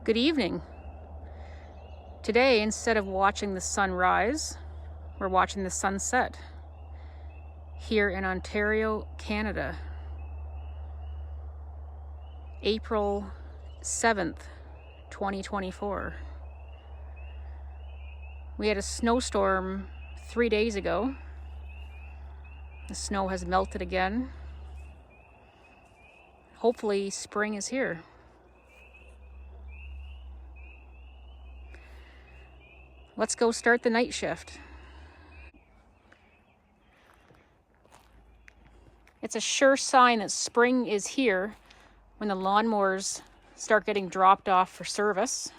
Good evening. Today, instead of watching the sun rise, we're watching the sunset here in Ontario, Canada. April 7th, 2024. We had a snowstorm 3 days ago. The snow has melted again. Hopefully, spring is here. Let's go start the night shift. It's a sure sign that spring is here when the lawnmowers start getting dropped off for service.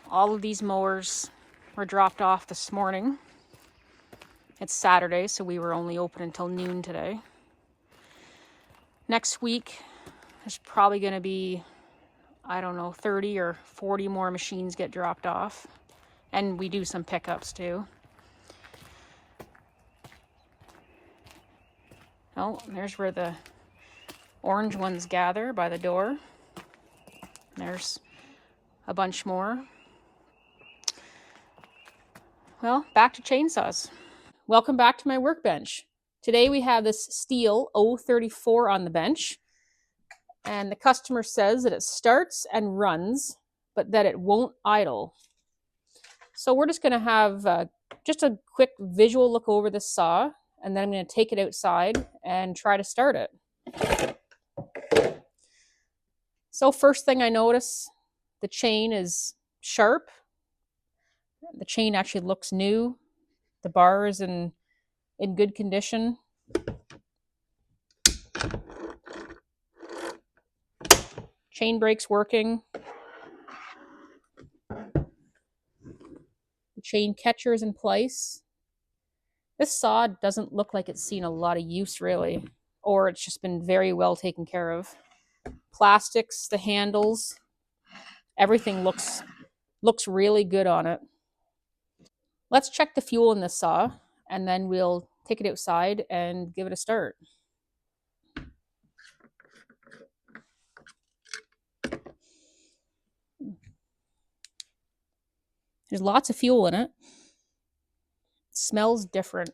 All of these mowers were dropped off this morning. It's Saturday, so we were only open until noon today. Next week, there's probably going to be, 30 or 40 more machines get dropped off. And we do some pickups too. Oh, there's where the orange ones gather by the door. There's a bunch more. Well, back to chainsaws. Welcome back to my workbench. Today we have this Stihl 034 on the bench. And the customer says that it starts and runs, but that it won't idle. So we're just going to have just a quick visual look over this saw, and then I'm going to take it outside and try to start it. So first thing I notice, the chain is sharp. The chain actually looks new. The bar is in good condition. Chain brake's working. The chain catcher is in place. This saw doesn't look like it's seen a lot of use really, or it's just been very well taken care of. Plastics, the handles, everything looks really good on it. Let's check the fuel in this saw, and then we'll take it outside and give it a start. There's lots of fuel in it. It smells different.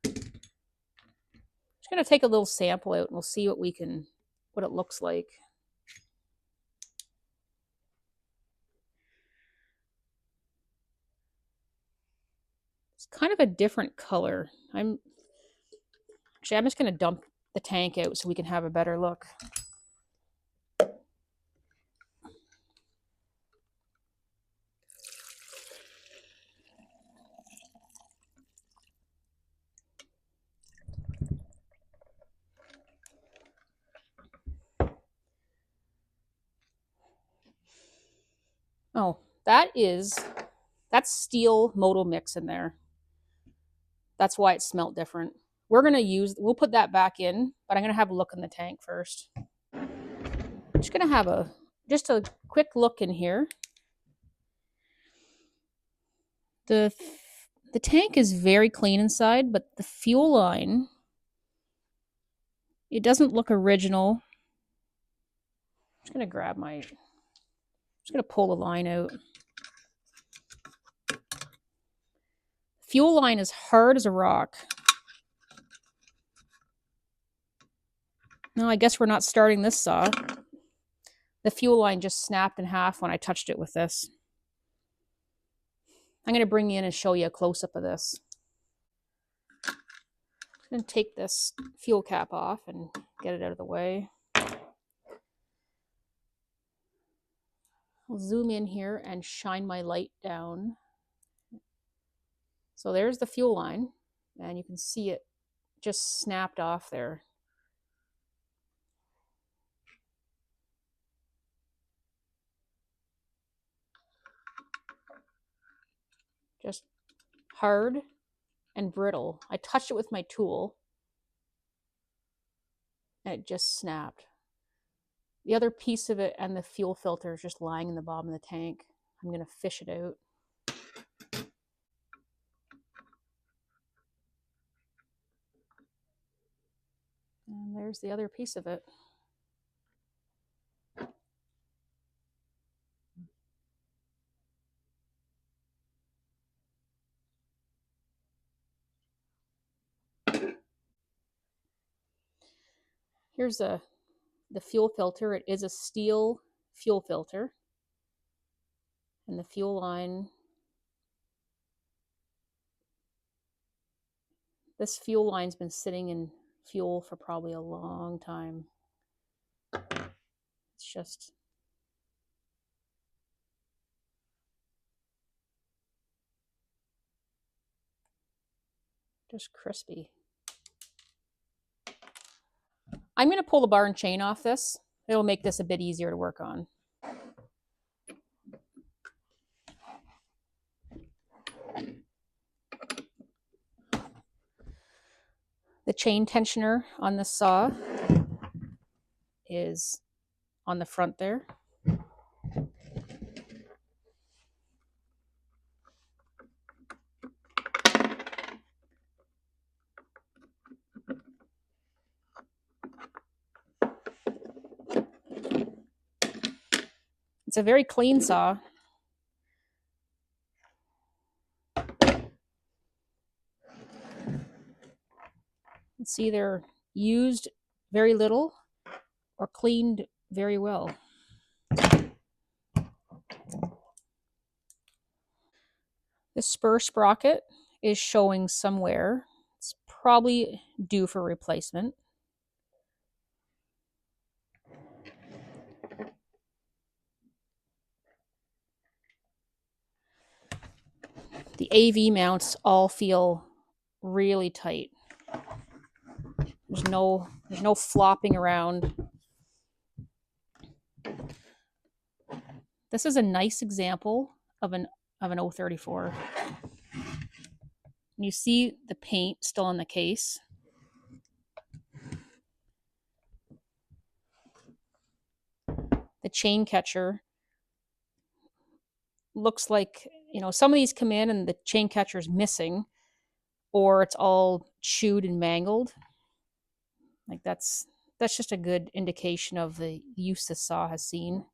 I'm just going to take a little sample out and we'll see what it looks like. It's kind of a different color. I'm just going to dump the tank out so we can have a better look. Oh, that's Stihl Moto Mix in there. That's why it smelled different. We'll put that back in, but I'm going to have a look in the tank first. I'm just going to have a quick look in here. The tank is very clean inside, but the fuel line, it doesn't look original. I'm just going to pull the line out. Fuel line is hard as a rock. No, I guess we're not starting this saw. The fuel line just snapped in half when I touched it with this. I'm going to bring you in and show you a close-up of this. I'm going to take this fuel cap off and get it out of the way. I'll zoom in here and shine my light down. So there's the fuel line, and you can see it just snapped off there. Just hard and brittle. I touched it with my tool, and it just snapped. The other piece of it and the fuel filter is just lying in the bottom of the tank. I'm going to fish it out. And there's the other piece of it. Here's the fuel filter. It is a Stihl fuel filter. And the fuel line. This fuel line's been sitting in fuel for probably a long time. It's just crispy. I'm going to pull the bar and chain off this. It'll make this a bit easier to work on. The chain tensioner on this saw is on the front there. It's a very clean saw. It's either used very little or cleaned very well. The spur sprocket is showing some wear. It's probably due for replacement. The AV mounts all feel really tight. There's no flopping around. This is a nice example of an 034. You see the paint still on the case. The chain catcher looks like, some of these come in and the chain catcher is missing, or it's all chewed and mangled. Like that's just a good indication of the use the saw has seen.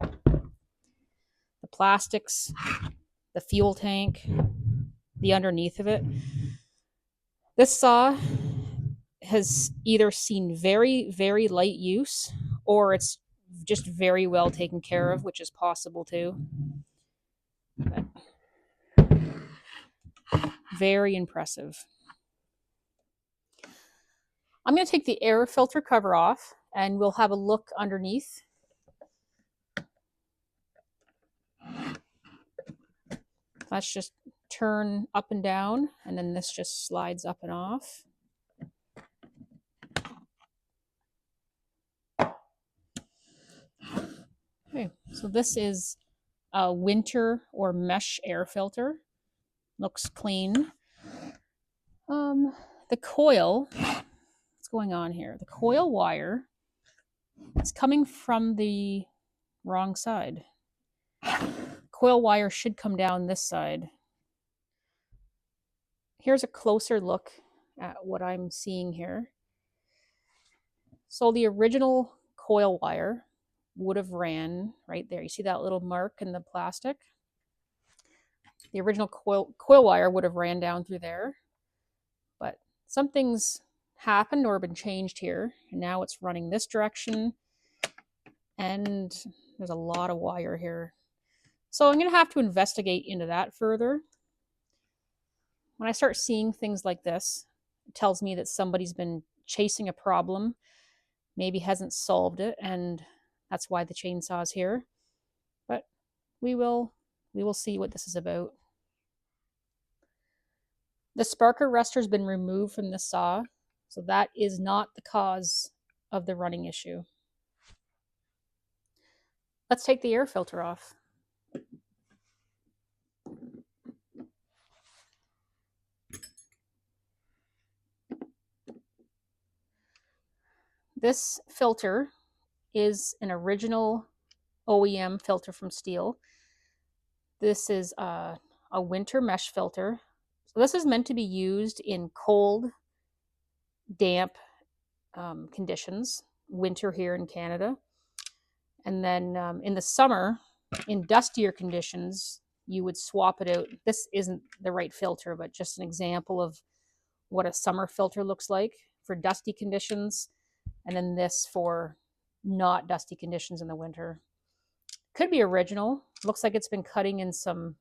The plastics, the fuel tank, the underneath of it. This saw has either seen very, very light use, or it's just very well taken care of, which is possible too. But very impressive. I'm going to take the air filter cover off and we'll have a look underneath. Let's just turn up and down, and then this just slides up and off. Okay, so this is a winter or mesh air filter. Looks clean. The coil, what's going on here? The coil wire is coming from the wrong side. Coil wire should come down this side. Here's a closer look at what I'm seeing here. So the original coil wire would have ran right there. You see that little mark in the plastic? The original coil wire would have ran down through there, but something's happened or been changed here, and now it's running this direction, and there's a lot of wire here. So I'm going to have to investigate into that further. When I start seeing things like this, it tells me that somebody's been chasing a problem, maybe hasn't solved it, and that's why the chainsaw is here. But we will see what this is about. The spark arrestor has been removed from the saw, so that is not the cause of the running issue. Let's take the air filter off. This filter is an original OEM filter from Stihl. This is a winter mesh filter. So this is meant to be used in cold, damp conditions, winter here in Canada. And then in the summer, in dustier conditions, you would swap it out. This isn't the right filter, but just an example of what a summer filter looks like for dusty conditions. and then this for not dusty conditions in the winter. Could be original. Looks like it's been cutting in some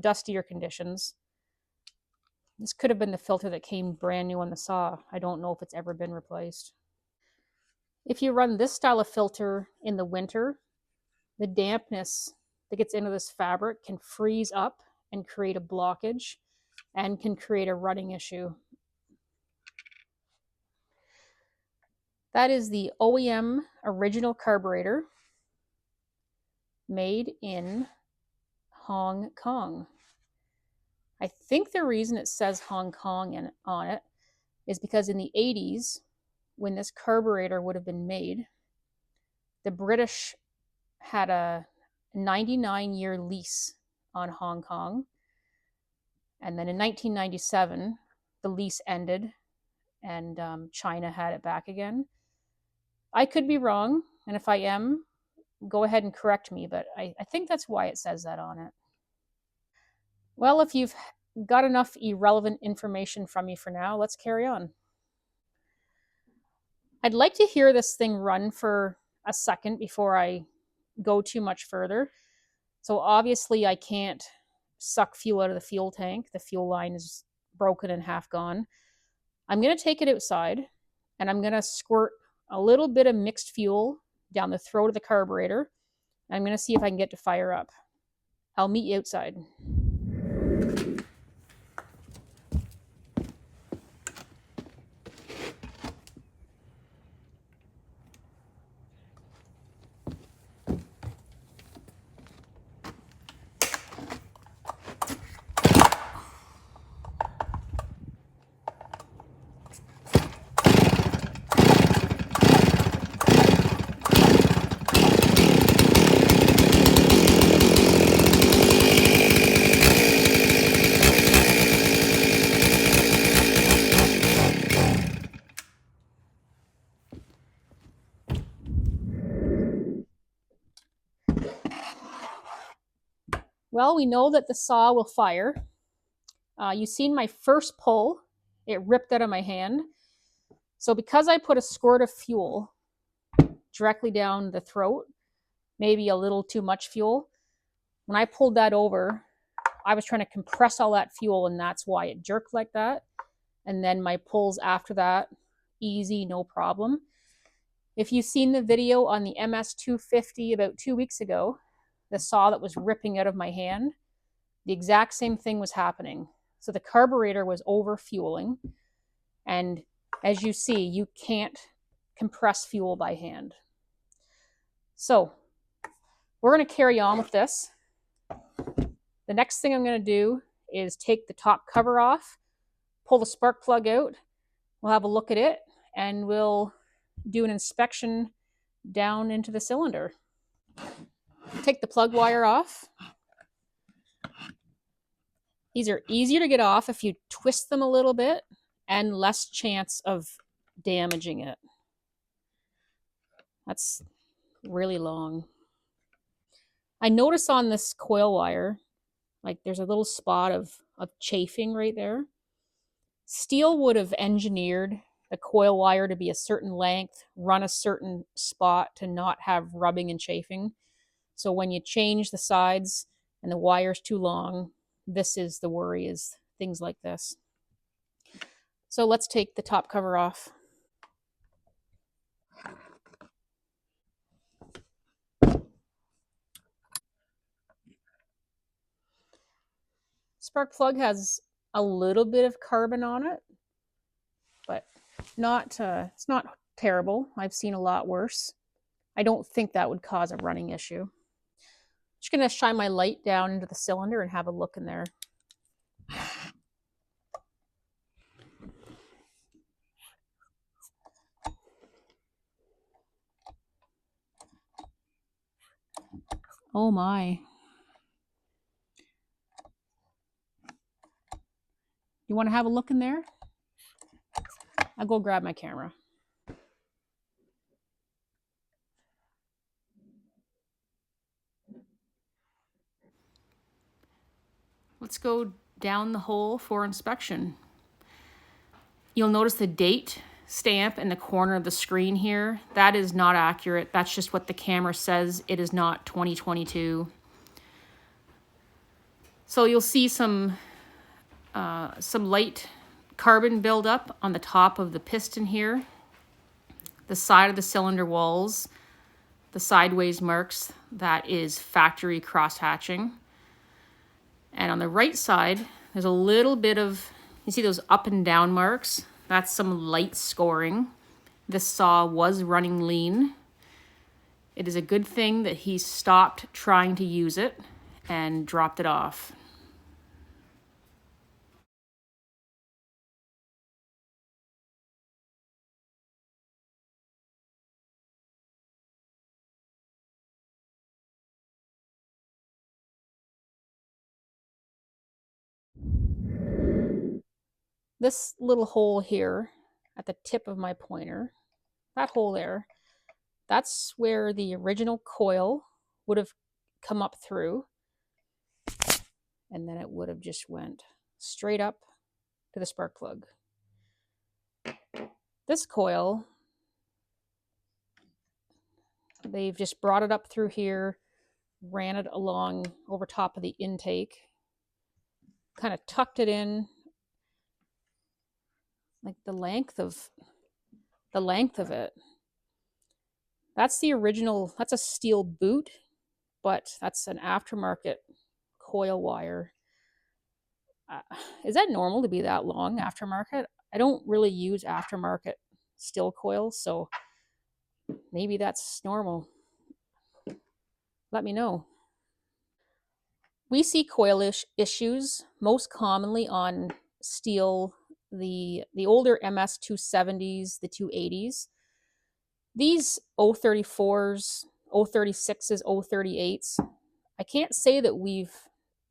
dustier conditions. This could have been the filter that came brand new on the saw. I don't know if it's ever been replaced. If you run this style of filter in the winter, the dampness that gets into this fabric can freeze up and create a blockage and can create a running issue. That is the OEM original carburetor made in Hong Kong. I think the reason it says Hong Kong on it is because in the 80s, when this carburetor would have been made, the British had a 99-year lease on Hong Kong. And then in 1997, the lease ended and China had it back again. I could be wrong, and if I am, go ahead and correct me, but I think that's why it says that on it. Well, if you've got enough irrelevant information from me for now, let's carry on. I'd like to hear this thing run for a second before I go too much further. So obviously I can't suck fuel out of the fuel tank. The fuel line is broken and half gone. I'm going to take it outside and I'm going to squirt a little bit of mixed fuel down the throat of the carburetor. And I'm going to see if I can get to fire up. I'll meet you outside. Well, we know that the saw will fire. You've seen my first pull. It ripped out of my hand. So because I put a squirt of fuel directly down the throat, maybe a little too much fuel, when I pulled that over, I was trying to compress all that fuel, and that's why it jerked like that. And then my pulls after that, easy, no problem. If you've seen the video on the MS250 about 2 weeks ago, the saw that was ripping out of my hand, the exact same thing was happening. So the carburetor was over fueling. And as you see, you can't compress fuel by hand. So we're going to carry on with this. The next thing I'm going to do is take the top cover off, pull the spark plug out. We'll have a look at it and we'll do an inspection down into the cylinder. Take the plug wire off. These are easier to get off if you twist them a little bit and less chance of damaging it. That's really long. I notice on this coil wire, like there's a little spot of chafing right there. Stihl would have engineered the coil wire to be a certain length, run a certain spot to not have rubbing and chafing. So when you change the sides and the wire's too long, this is the worry, is things like this. So let's take the top cover off. Spark plug has a little bit of carbon on it, but it's not terrible. I've seen a lot worse. I don't think that would cause a running issue. Just going to shine my light down into the cylinder and have a look in there. Oh my. You want to have a look in there? I'll go grab my camera. Let's go down the hole for inspection. You'll notice the date stamp in the corner of the screen here, that is not accurate. That's just what the camera says. It is not 2022. So you'll see some light carbon buildup on the top of the piston here, the side of the cylinder walls, the sideways marks, that is factory cross-hatching. And on the right side, there's a little bit of, you see those up and down marks? That's some light scoring. This saw was running lean. It is a good thing that he stopped trying to use it and dropped it off. This little hole here at the tip of my pointer, that hole there, that's where the original coil would have come up through, and then it would have just went straight up to the spark plug. This coil, they've just brought it up through here, ran it along over top of the intake, kind of tucked it in, like the length of it. That's the original, that's a Stihl boot, but that's an aftermarket coil wire. Is that normal to be that long aftermarket? I don't really use aftermarket Stihl coils, so maybe that's normal. Let me know. We see coil issues most commonly on Stihl, the older MS 270s, the 280s. These 034s, 036s, 038s, I can't say that we've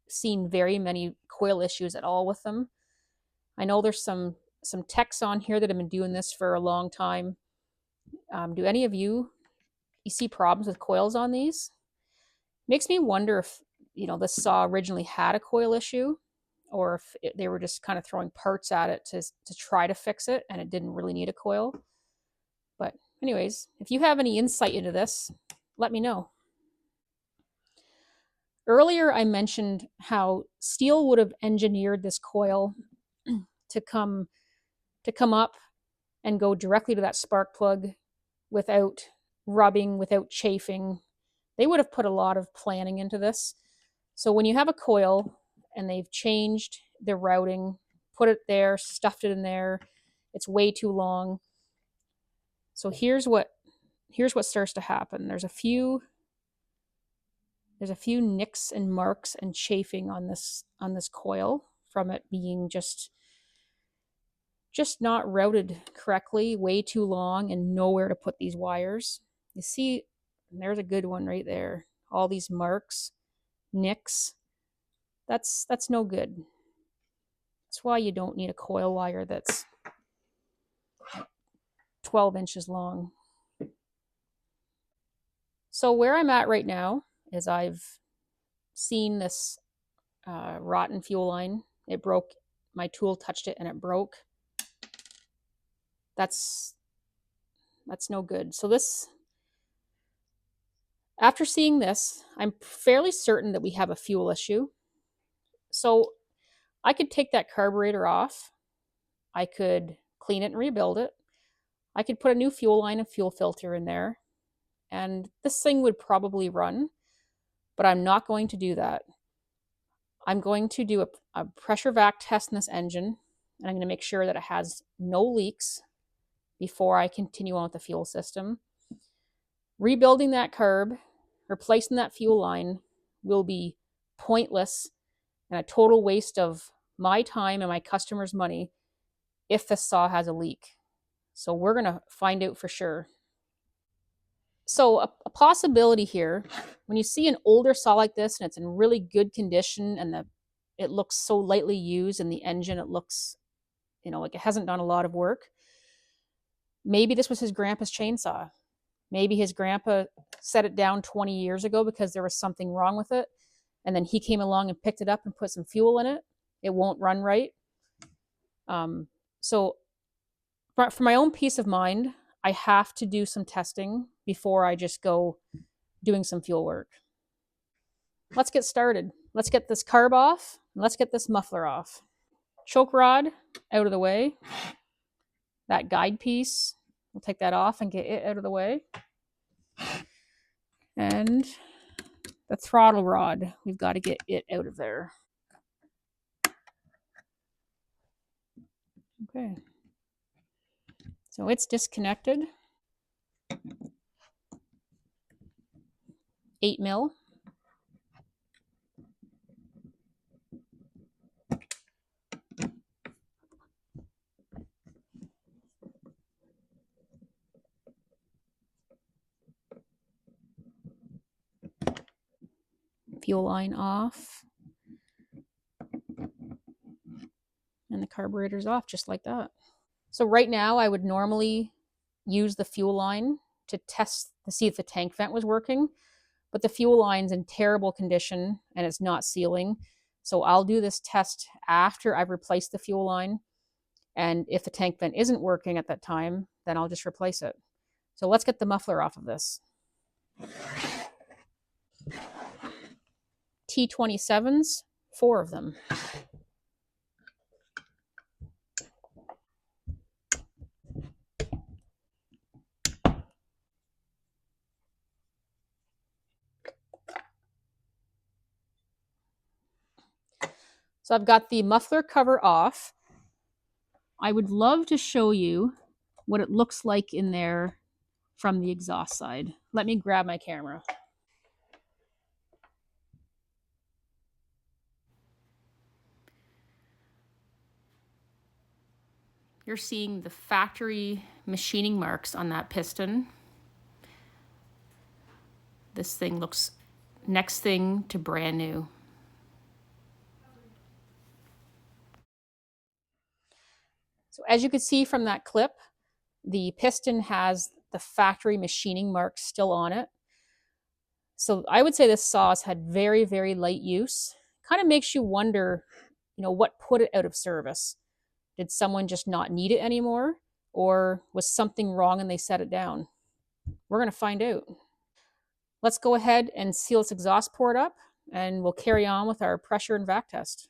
seen very many coil issues at all with them. I know there's some techs on here that have been doing this for a long time. Do any of you see problems with coils on these? Makes me wonder if, this saw originally had a coil issue, or if they were just kind of throwing parts at it to try to fix it and it didn't really need a coil. But anyways, if you have any insight into this, let me know. Earlier, I mentioned how Stihl would have engineered this coil to come up and go directly to that spark plug without rubbing, without chafing. They would have put a lot of planning into this. So when you have a coil and they've changed the routing, put it there, stuffed it in there, it's way too long. So here's what starts to happen. There's a few nicks and marks and chafing on this coil from it being just not routed correctly, way too long, and nowhere to put these wires. You see, there's a good one right there. All these marks, nicks. That's no good. That's why you don't need a coil wire that's 12 inches long. So where I'm at right now is I've seen this rotten fuel line. It broke. My tool touched it and it broke. That's no good. So after seeing this, I'm fairly certain that we have a fuel issue. So I could take that carburetor off. I could clean it and rebuild it. I could put a new fuel line and fuel filter in there, and this thing would probably run, but I'm not going to do that. I'm going to do a pressure vac test in this engine, and I'm going to make sure that it has no leaks before I continue on with the fuel system. Rebuilding that carb, replacing that fuel line will be pointless and a total waste of my time and my customers' money if the saw has a leak. So we're going to find out for sure. So a possibility here, when you see an older saw like this and it's in really good condition and it looks so lightly used and the engine, it looks, like it hasn't done a lot of work. Maybe this was his grandpa's chainsaw. Maybe his grandpa set it down 20 years ago because there was something wrong with it. And then he came along and picked it up and put some fuel in it. It won't run right. So But for my own peace of mind, I have to do some testing before I just go doing some fuel work. Let's get started. Let's get this carb off. And let's get this muffler off. Choke rod out of the way. That guide piece, we'll take that off and get it out of the way. And the throttle rod, we've got to get it out of there. Okay. So it's disconnected. 8 mil. Fuel line off. And the carburetor's off just like that. So right now I would normally use the fuel line to test to see if the tank vent was working, but the fuel line's in terrible condition and it's not sealing. So I'll do this test after I've replaced the fuel line. And if the tank vent isn't working at that time, then I'll just replace it. So let's get the muffler off of this. T27s, 4 of them. So I've got the muffler cover off. I would love to show you what it looks like in there from the exhaust side. Let me grab my camera. You're seeing the factory machining marks on that piston. This thing looks next thing to brand new. So as you can see from that clip, the piston has the factory machining marks still on it. So I would say this saw has had very, very light use. Kind of makes you wonder, what put it out of service? Did someone just not need it anymore? Or was something wrong and they set it down? We're going to find out. Let's go ahead and seal this exhaust port up and we'll carry on with our pressure and vac test.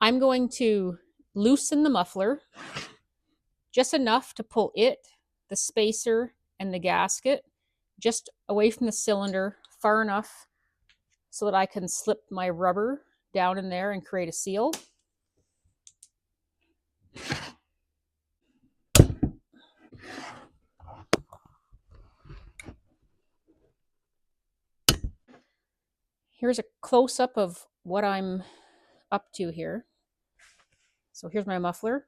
I'm going to loosen the muffler just enough to pull it, the spacer, and the gasket just away from the cylinder far enough so that I can slip my rubber down in there and create a seal. Here's a close-up of what I'm up to here. So here's my muffler.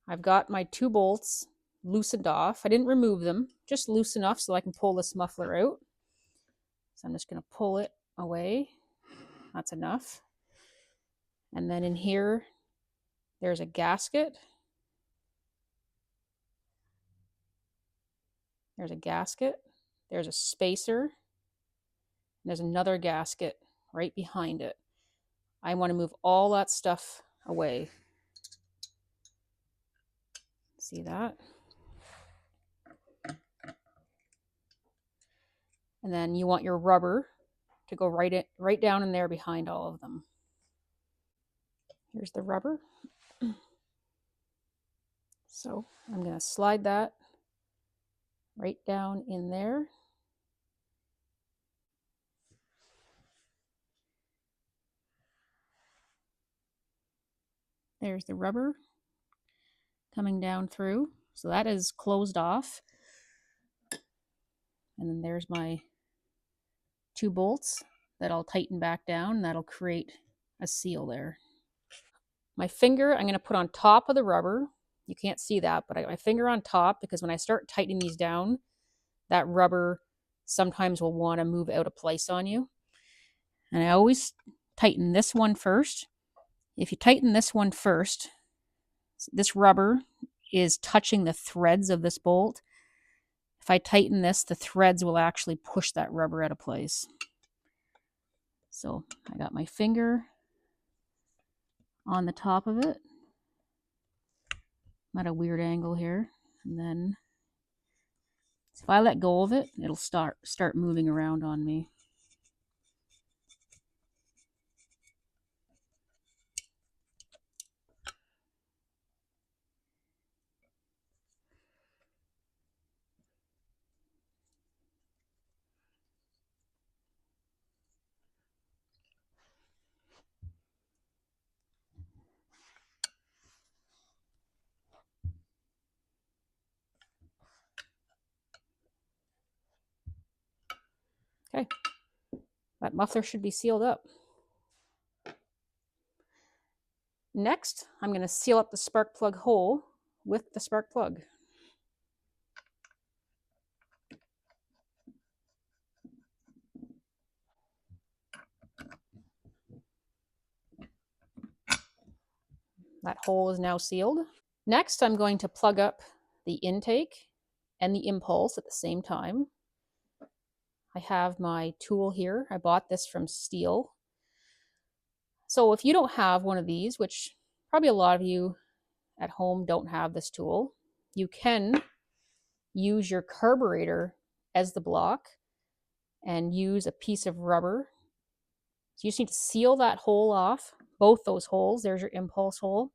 I've got my 2 bolts loosened off. I didn't remove them, just loose enough so I can pull this muffler out. So I'm just going to pull it away. That's enough. And then in here, there's a gasket. There's a gasket. There's a spacer. And there's another gasket right behind it. I want to move all that stuff away. See that? And then you want your rubber to go right down in there behind all of them. Here's the rubber. So I'm going to slide that right down in there. There's the rubber coming down through. So that is closed off. And then there's my 2 bolts that I'll tighten back down. That'll create a seal there. My finger, I'm going to put on top of the rubber. You can't see that, but I got my finger on top because when I start tightening these down, that rubber sometimes will want to move out of place on you. And I always tighten this one first. If you tighten this one first, this rubber is touching the threads of this bolt. If I tighten this, the threads will actually push that rubber out of place. So I got my finger on the top of it. I'm at a weird angle here. And then if I let go of it, it'll start moving around on me. Okay, that muffler should be sealed up. Next, I'm going to seal up the spark plug hole with the spark plug. That hole is now sealed. Next, I'm going to plug up the intake and the impulse at the same time. I have my tool here. I bought this from Stihl. So if you don't have one of these, which probably a lot of you at home don't have this tool, you can use your carburetor as the block and use a piece of rubber. So you just need to seal that hole off, both those holes. There's your impulse hole.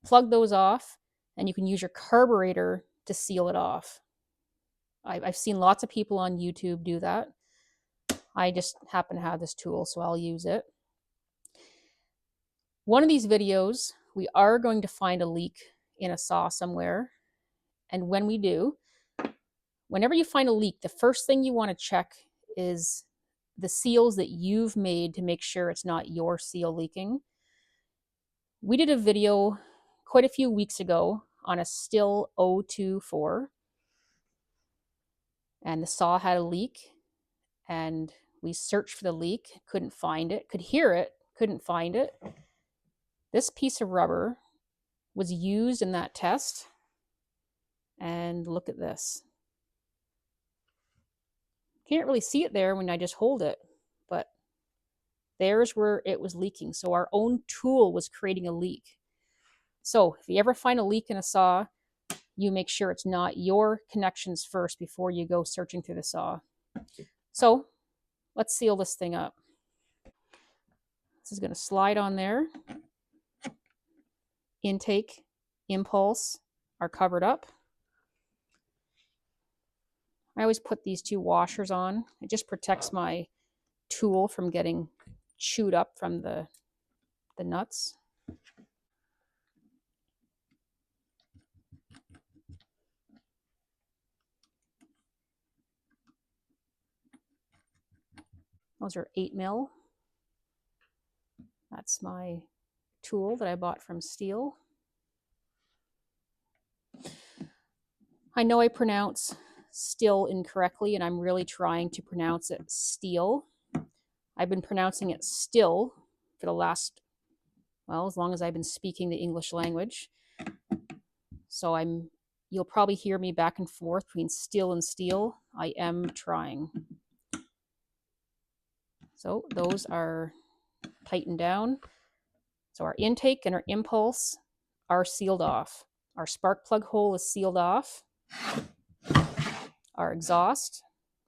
Plug those off, and you can use your carburetor to seal it off. I've seen lots of people on YouTube do that. I just happen to have this tool, so I'll use it. One of these videos, we are going to find a leak in a saw somewhere. And when we do, whenever you find a leak, the first thing you want to check is the seals that you've made to make sure it's not your seal leaking. We did a video quite a few weeks ago on a Stihl 024, and the saw had a leak, and we searched for the leak, couldn't find it, could hear it, couldn't find it. This piece of rubber was used in that test, and look at this. Can't really see it there when I just hold it, but there's where it was leaking. So our own tool was creating a leak. So if you ever find a leak in a saw, you make sure it's not your connections first before you go searching through the saw. So let's seal this thing up. This is going to slide on there. Intake, impulse are covered up. I always put these two washers on. It just protects my tool from getting chewed up from the nuts. Those are 8mm. That's my tool that I bought from Stihl. I know I pronounce Stihl incorrectly, and I'm really trying to pronounce it Stihl. I've been pronouncing it Still for the last, well, as long as I've been speaking the English language. So you'll probably hear me back and forth between Stihl and Stihl. I am trying. So those are tightened down. So our intake and our impulse are sealed off. Our spark plug hole is sealed off. Our exhaust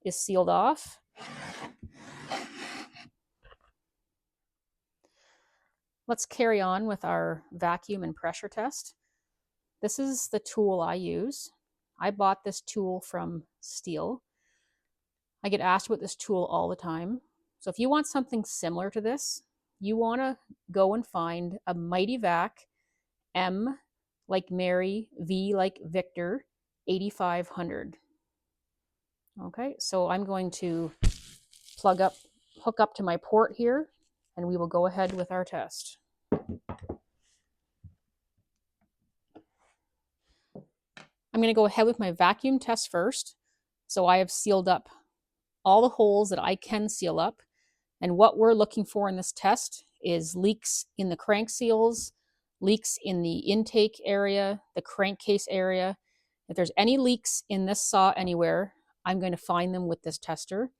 is sealed off. Let's carry on with our vacuum and pressure test. This is the tool I use. I bought this tool from Stihl. I get asked about this tool all the time. So if you want something similar to this, you want to go and find a Mighty Vac M like Mary, V like Victor, 8500. Okay, so I'm going to hook up to my port here, and we will go ahead with our test. I'm going to go ahead with my vacuum test first. So I have sealed up all the holes that I can seal up. And what we're looking for in this test is leaks in the crank seals, leaks in the intake area, the crankcase area. If there's any leaks in this saw anywhere, I'm going to find them with this tester.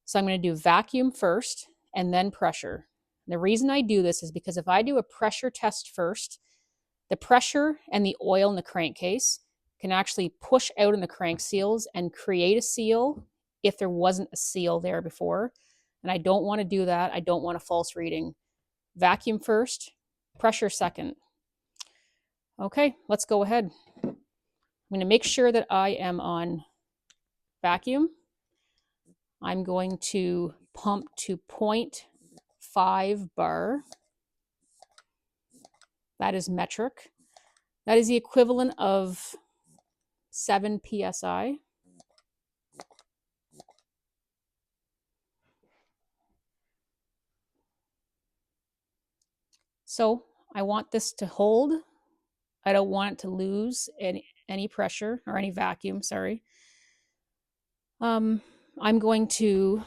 So I'm going to do vacuum first and then pressure. And the reason I do this is because if I do a pressure test first, The pressure and the oil in the crankcase can actually push out in the crank seals and create a seal if there wasn't a seal there before. And I don't want to do that. I don't want a false reading. Vacuum first, pressure second. Okay, let's go ahead. I'm going to make sure that I am on vacuum. I'm going to pump to 0.5 bar. That is metric. That is the equivalent of 7 psi. So I want this to hold. I don't want it to lose any pressure or any vacuum, sorry. I'm going to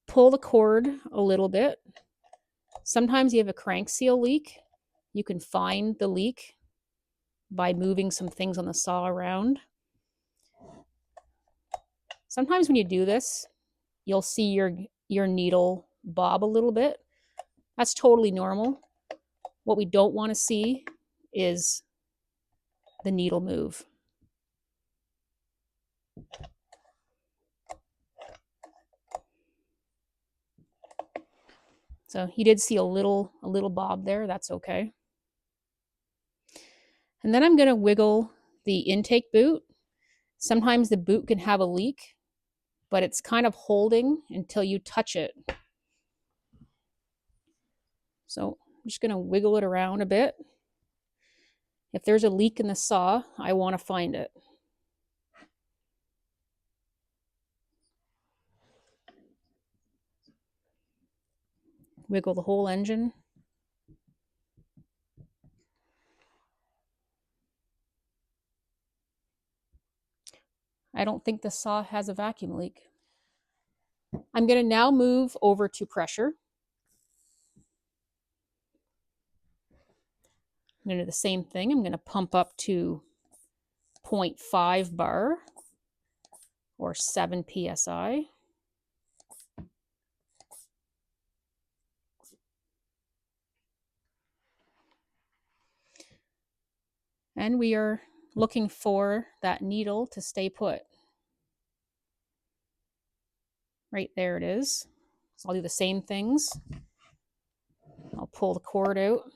pull the cord a little bit. Sometimes you have a crank seal leak. You can find the leak by moving some things on the saw around. Sometimes when you do this, you'll see your needle bob a little bit. That's totally normal. What we don't want to see is the needle move. So you did see a little bob there. That's okay. And then I'm going to wiggle the intake boot. Sometimes the boot can have a leak, but it's kind of holding until you touch it. So I'm just going to wiggle it around a bit. If there's a leak in the saw, I want to find it. Wiggle the whole engine. I don't think the saw has a vacuum leak. I'm going to now move over to pressure. I'm going to do the same thing. I'm going to pump up to 0.5 bar or 7 psi. And we are looking for that needle to stay put. Right there it is. So I'll do the same things. I'll pull the cord out. I'm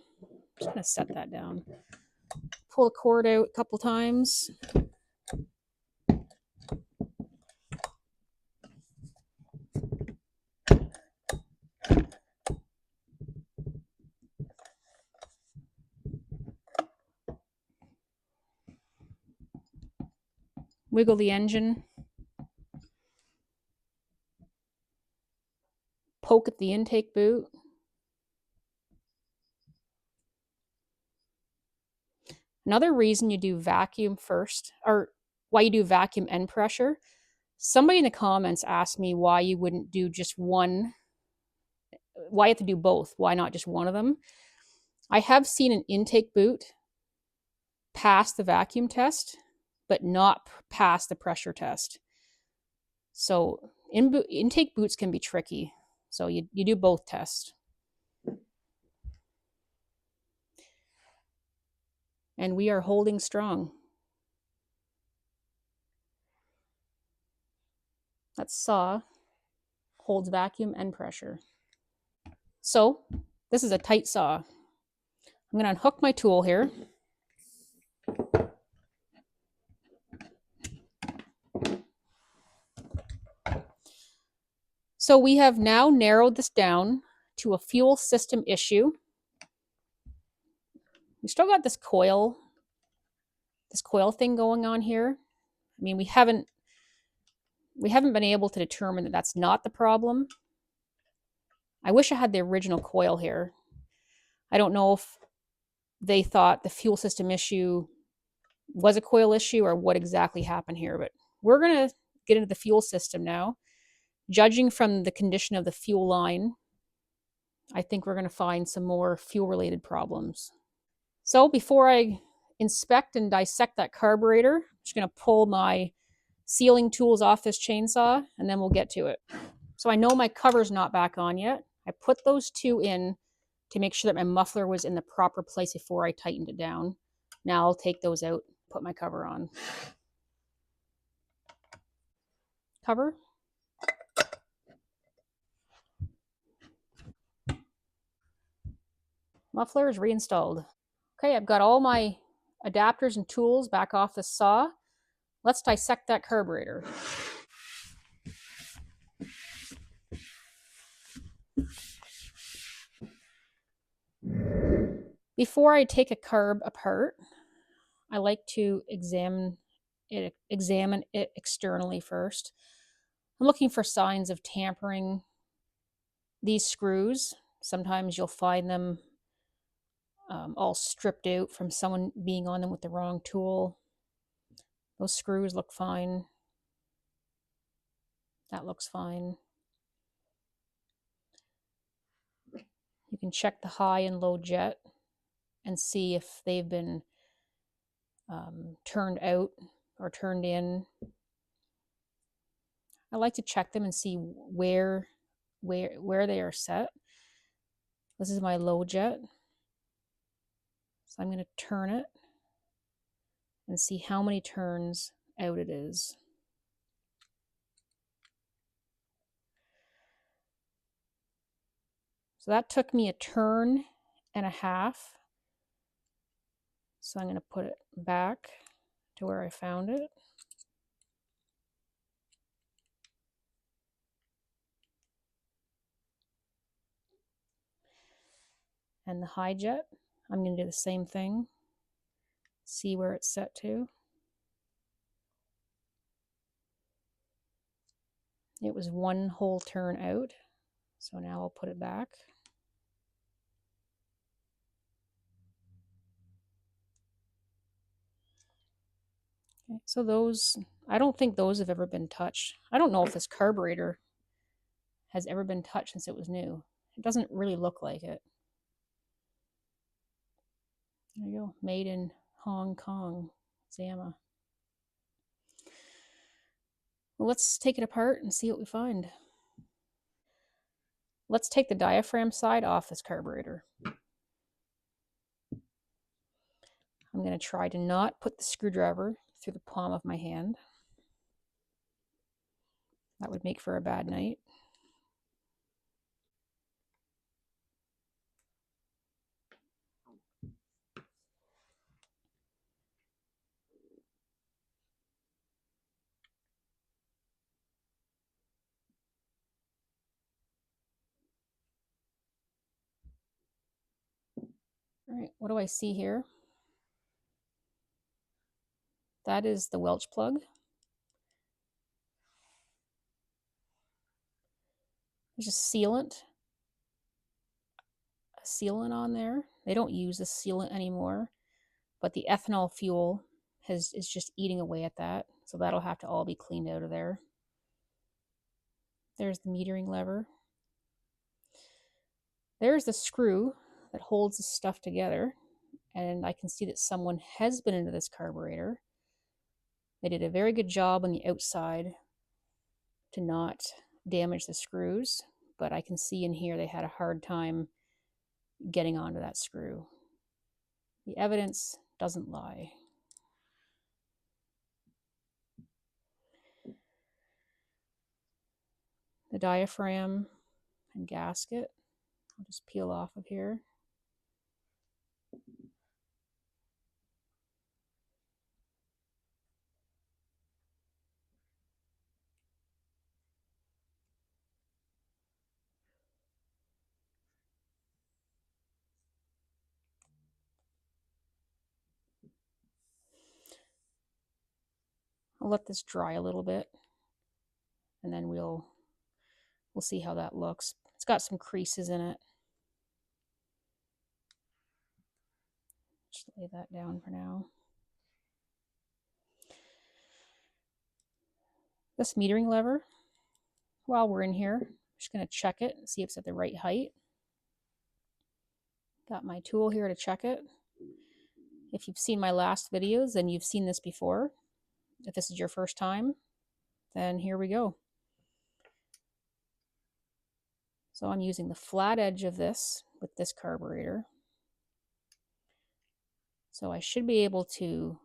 just going to set that down. Pull the cord out a couple times. Wiggle the engine. Poke at the intake boot. Another reason you do vacuum first, or why you do vacuum and pressure, somebody in the comments asked me why you wouldn't do just one, why you have to do both, why not just one of them? I have seen an intake boot pass the vacuum test, but not pass the pressure test. So intake boots can be tricky. So you do both tests. And we are holding strong. That saw holds vacuum and pressure. So this is a tight saw. I'm going to unhook my tool here. So we have now narrowed this down to a fuel system issue. We still got this coil thing going on here. I mean, we haven't been able to determine that that's not the problem. I wish I had the original coil here. I don't know if they thought the fuel system issue was a coil issue or what exactly happened here, but we're going to get into the fuel system now. Judging from the condition of the fuel line, I think we're going to find some more fuel-related problems. So before I inspect and dissect that carburetor, I'm just going to pull my sealing tools off this chainsaw, and then we'll get to it. So I know my cover's not back on yet. I put those two in to make sure that my muffler was in the proper place before I tightened it down. Now I'll take those out, put my cover on. Cover. Muffler is reinstalled. Okay, I've got all my adapters and tools back off the saw. Let's dissect that carburetor. Before I take a carb apart, I like to examine it externally first. I'm looking for signs of tampering. These screws, sometimes you'll find them all stripped out from someone being on them with the wrong tool. Those screws look fine. That looks fine. You can check the high and low jet and see if they've been turned out or turned in. I like to check them and see where they are set. This is my low jet. So I'm going to turn it and see how many turns out it is. So that took me a turn and a half. So I'm going to put it back to where I found it. And the high jet, I'm going to do the same thing. See where it's set to. It was one whole turn out. So now I'll put it back. Okay, so those, I don't think those have ever been touched. I don't know if this carburetor has ever been touched since it was new. It doesn't really look like it. There you go, made in Hong Kong, Zama. Well, let's take it apart and see what we find. Let's take the diaphragm side off this carburetor. I'm going to try to not put the screwdriver through the palm of my hand. That would make for a bad night. All right, what do I see here? That is the Welch plug. There's a sealant on there. They don't use the sealant anymore, but the ethanol fuel is just eating away at that. So that'll have to all be cleaned out of there. There's the metering lever. There's the screw that holds the stuff together. And I can see that someone has been into this carburetor. They did a very good job on the outside to not damage the screws, but I can see in here they had a hard time getting onto that screw. The evidence doesn't lie. The diaphragm and gasket, I'll just peel off of here. I'll let this dry a little bit, and then we'll see how that looks. It's got some creases in it. Just lay that down for now. This metering lever, while we're in here, I'm just going to check it and see if it's at the right height. Got my tool here to check it. If you've seen my last videos, then you've seen this before. If this is your first time, then here we go. So I'm using the flat edge of this with this carburetor. So I should be able to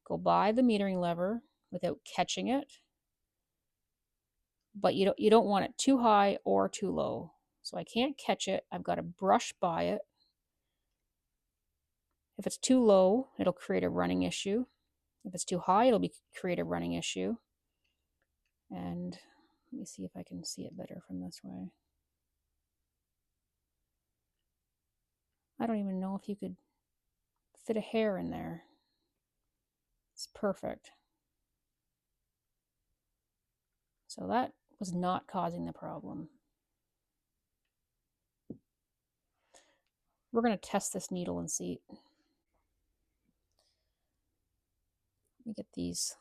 go by the metering lever without catching it. But you don't want it too high or too low. So I can't catch it. I've got to brush by it. If it's too low, it'll create a running issue. If it's too high, it'll create a running issue. And let me see if I can see it better from this way. I don't even know if you could fit a hair in there. It's perfect. So that was not causing the problem. We're going to test this needle and seat. Let me get these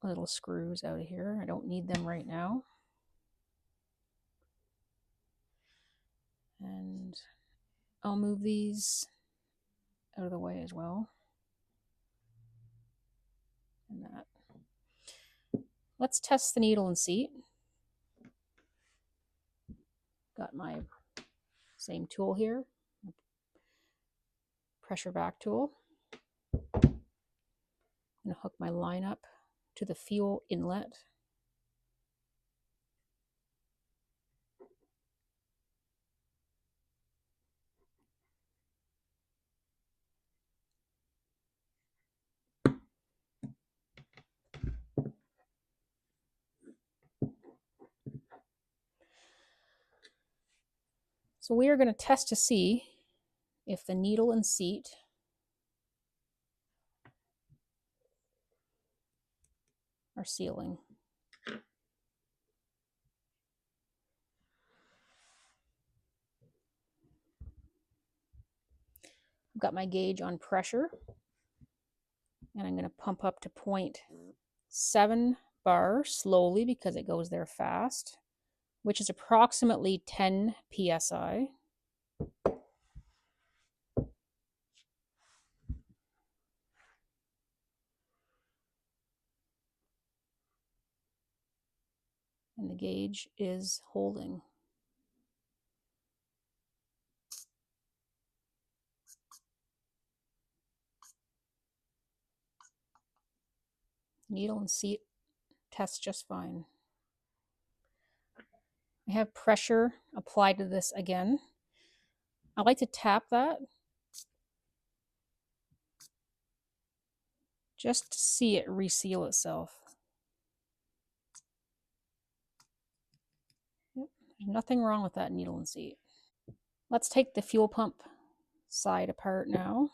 little screws out of here. I don't need them right now. And I'll move these out of the way as well. And that. Let's test the needle and seat. Got my same tool here, pressure back tool. I'm going to hook my line up to the fuel inlet. So we are going to test to see if the needle and seat are sealing. I've got my gauge on pressure, and I'm going to pump up to 0.7 bar slowly because it goes there fast, which is approximately 10 psi. And the gauge is holding. Needle and seat test just fine. I have pressure applied to this again. I like to tap that just to see it reseal itself. Yep, there's nothing wrong with that needle and seat. Let's take the fuel pump side apart now.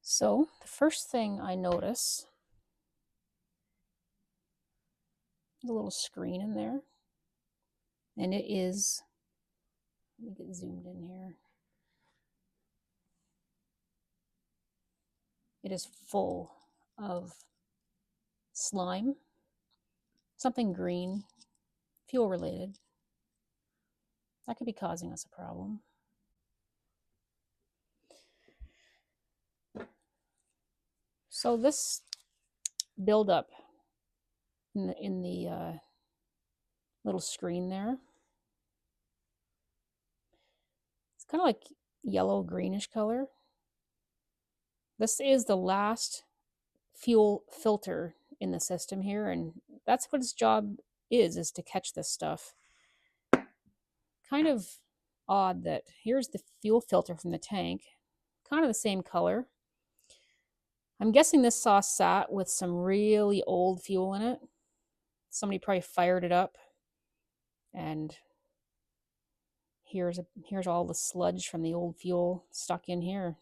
So the first thing I notice is a little screen in there, and it is, let me get zoomed in here. It is full of slime, something green, fuel related. That could be causing us a problem. So this buildup in the little screen there, it's kind of like yellow greenish color. This is the last fuel filter in the system here, and that's what its job is to catch this stuff. Kind of odd that here's the fuel filter from the tank, kind of the same color. I'm guessing this sauce sat with some really old fuel in it. Somebody probably fired it up, and here's all the sludge from the old fuel stuck in here.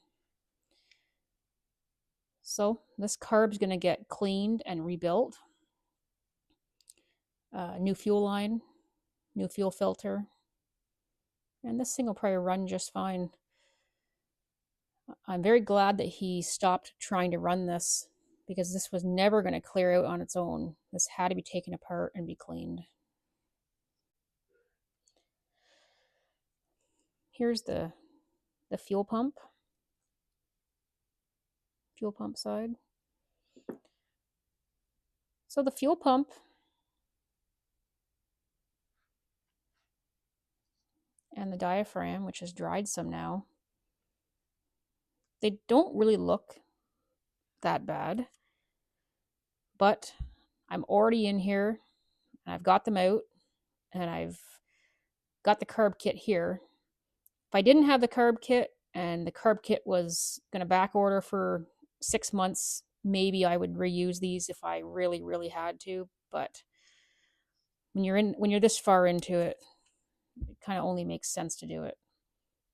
So this carb's going to get cleaned and rebuilt. New fuel line, new fuel filter, and this thing will probably run just fine. I'm very glad that he stopped trying to run this because this was never going to clear out on its own. This had to be taken apart and be cleaned. Here's the fuel pump side. So the fuel pump and the diaphragm, which has dried some now, they don't really look that bad, but I'm already in here and I've got them out and I've got the carb kit here. If I didn't have the carb kit and the carb kit was going to back order for 6 months, maybe I would reuse these if I really, really had to. But when you're this far into it, it kind of only makes sense to do it.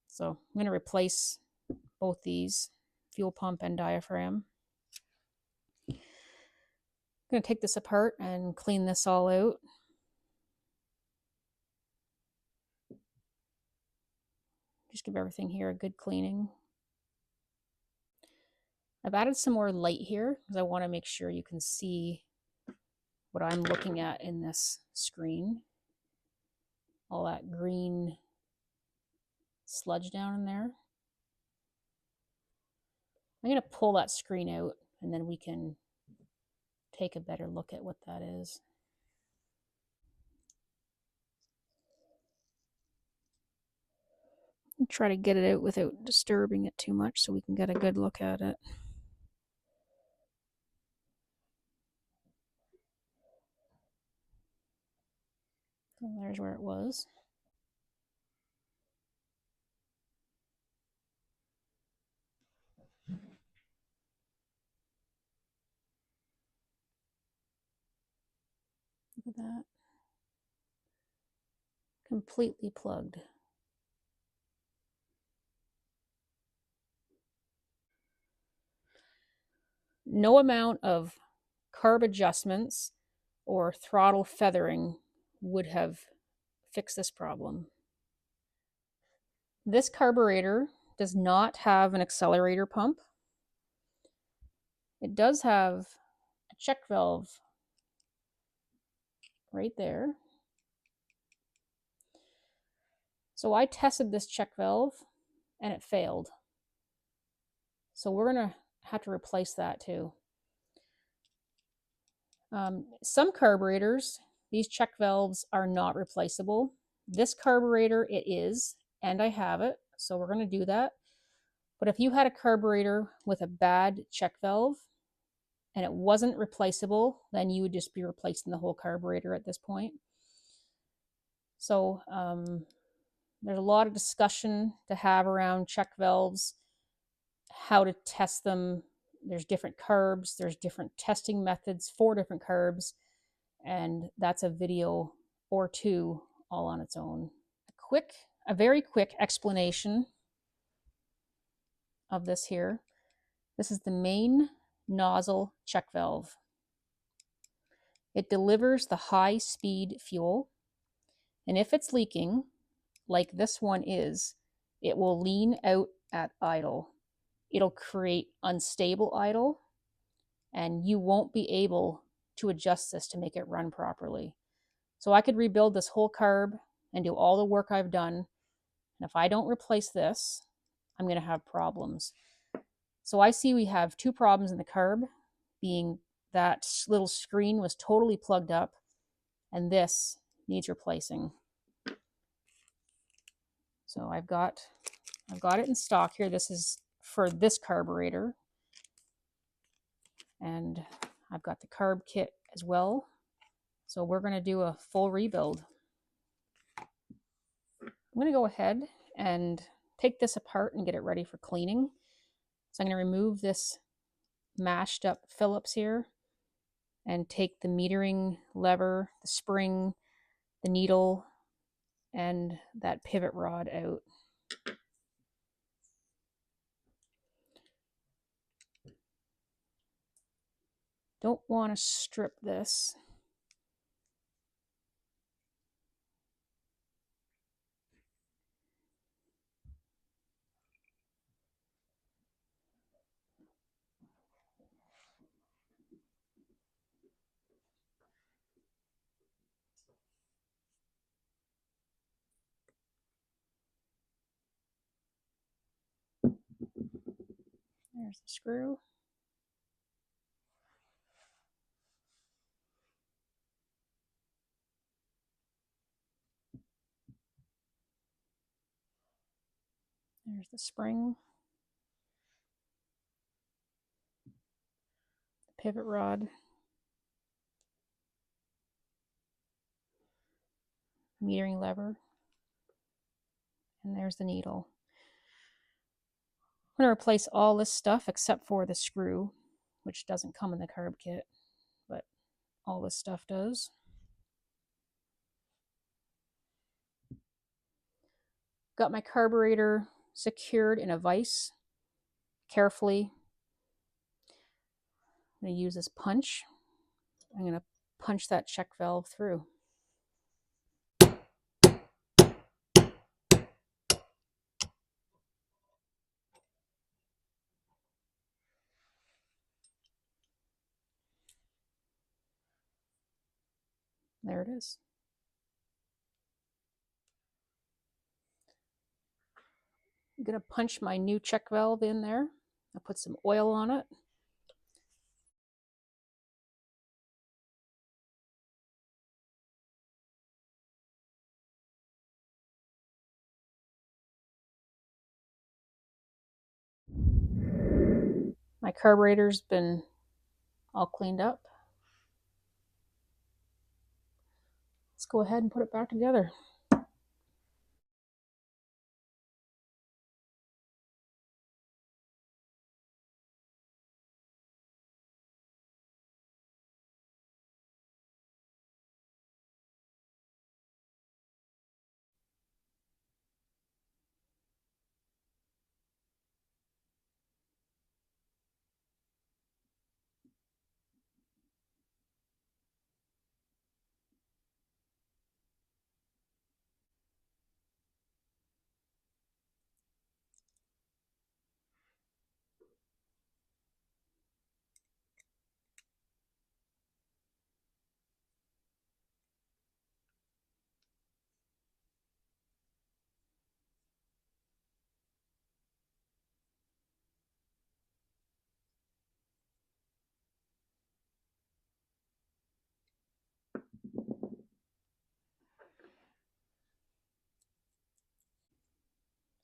So I'm going to replace both these, fuel pump and diaphragm. I'm going to take this apart and clean this all out. Just give everything here a good cleaning. I've added some more light here because I want to make sure you can see what I'm looking at in this screen. All that green sludge down in there. I'm going to pull that screen out and then we can take a better look at what that is. Try to get it out without disturbing it too much so we can get a good look at it. So there's where it was. Look at that. Completely plugged. No amount of carb adjustments or throttle feathering would have fixed this problem. This carburetor does not have an accelerator pump. It does have a check valve right there. So I tested this check valve and it failed. So we're going to have to replace that too. Some carburetors, these check valves are not replaceable. This carburetor, it is, and I have it. So we're going to do that. But if you had a carburetor with a bad check valve and it wasn't replaceable, then you would just be replacing the whole carburetor at this point. So there's a lot of discussion to have around check valves, how to test them. There's different carbs, there's different testing methods for different carbs, and that's a video or two all on its own. A very quick explanation of this here. This is the main nozzle check valve. It delivers the high-speed fuel, and if it's leaking, like this one is, it will lean out at idle. It'll create unstable idle, and you won't be able to adjust this to make it run properly. So I could rebuild this whole carb and do all the work I've done, and if I don't replace this, I'm going to have problems. So I see we have two problems in the carb, being that little screen was totally plugged up, and this needs replacing. So I've got it in stock here. This is for this carburetor. And I've got the carb kit as well. So we're going to do a full rebuild. I'm going to go ahead and take this apart and get it ready for cleaning. So I'm going to remove this mashed up Phillips here and take the metering lever, the spring, the needle, and that pivot rod out. Don't want to strip this. There's the screw. There's the spring. The pivot rod. Metering lever. And there's the needle. I'm going to replace all this stuff except for the screw, which doesn't come in the carb kit, but all this stuff does. Got my carburetor secured in a vise carefully. I'm going to use this punch. I'm going to punch that check valve through. There it is. I'm going to punch my new check valve in there. I'll put some oil on it. My carburetor's been all cleaned up. Let's go ahead and put it back together.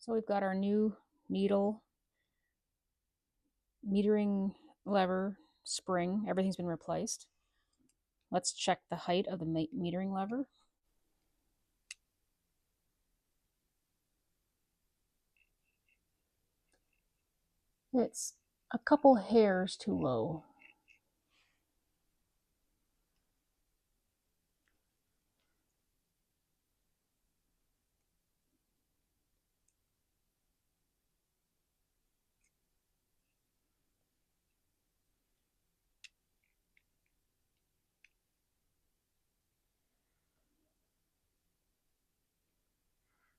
So we've got our new needle, metering lever, spring. Everything's been replaced. Let's check the height of the metering lever. It's a couple hairs too low.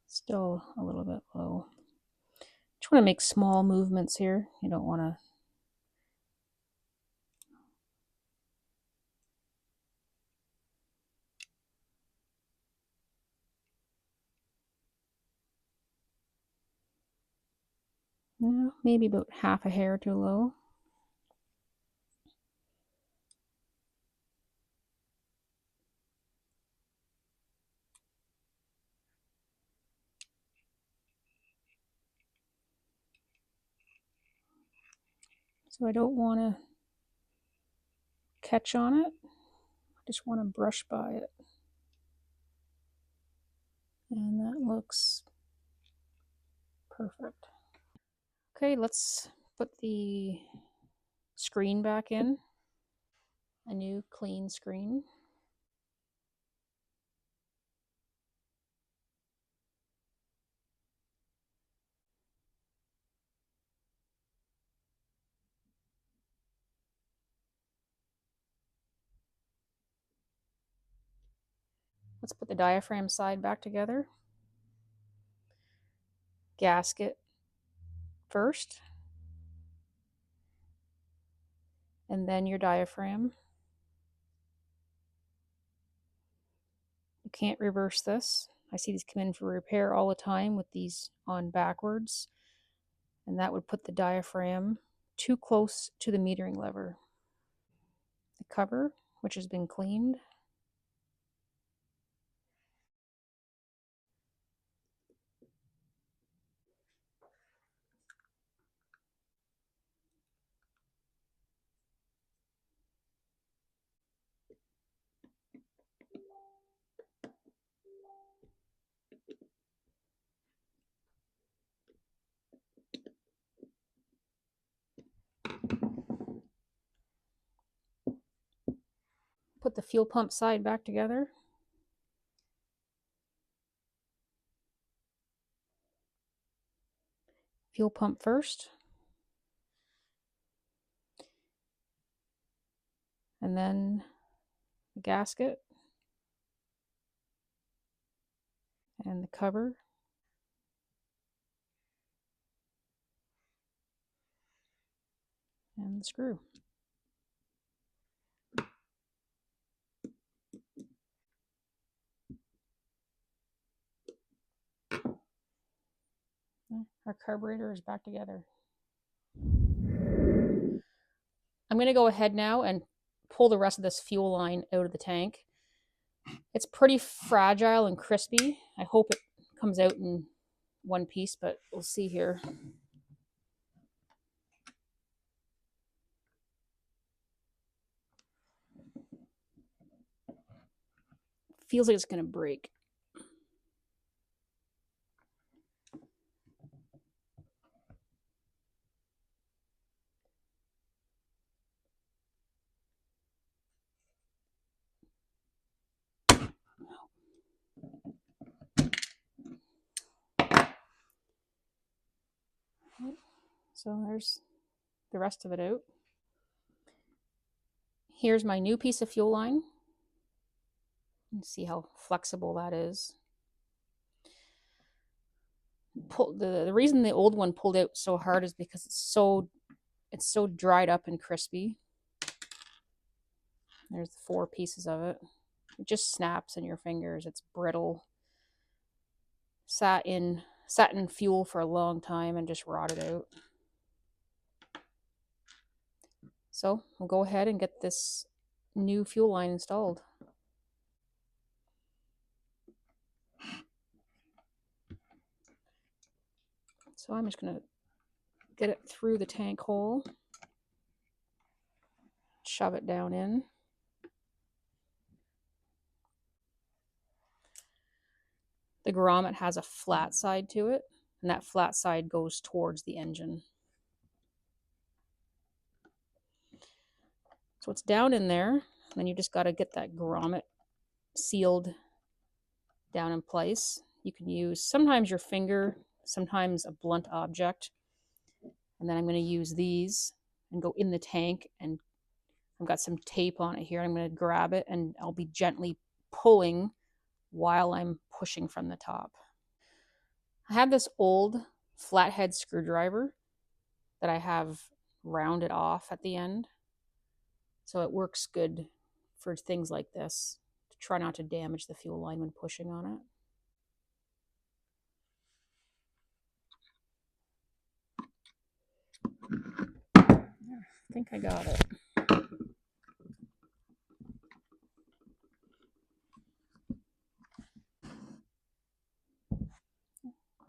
Still a little bit low. Just want to make small movements here. You don't want to maybe about half a hair too low. So I don't want to catch on it. I just want to brush by it. And that looks perfect. Okay, let's put the screen back in. A new clean screen. Let's put the diaphragm side back together. Gasket first. And then your diaphragm. You can't reverse this. I see these come in for repair all the time with these on backwards. And that would put the diaphragm too close to the metering lever. The cover, which has been cleaned. Put the fuel pump side back together. Fuel pump first. And then the gasket. And the cover. And the screw. Our carburetor is back together. I'm going to go ahead now and pull the rest of this fuel line out of the tank. It's pretty fragile and crispy. I hope it comes out in one piece, but we'll see here. Feels like it's going to break. So there's the rest of it out. Here's my new piece of fuel line. You can see how flexible that is. The reason the old one pulled out so hard is because it's so dried up and crispy. There's 4 pieces of it. It just snaps in your fingers. It's brittle. Sat in fuel for a long time and just rotted out. So we'll go ahead and get this new fuel line installed. So I'm just going to get it through the tank hole, shove it down in. The grommet has a flat side to it, and that flat side goes towards the engine. So it's down in there, and then you just got to get that grommet sealed down in place. You can use sometimes your finger, sometimes a blunt object. And then I'm going to use these and go in the tank, and I've got some tape on it here. I'm going to grab it and I'll be gently pulling while I'm pushing from the top. I have this old flathead screwdriver that I have rounded off at the end. So it works good for things like this, to try not to damage the fuel line when pushing on it. I think I got it.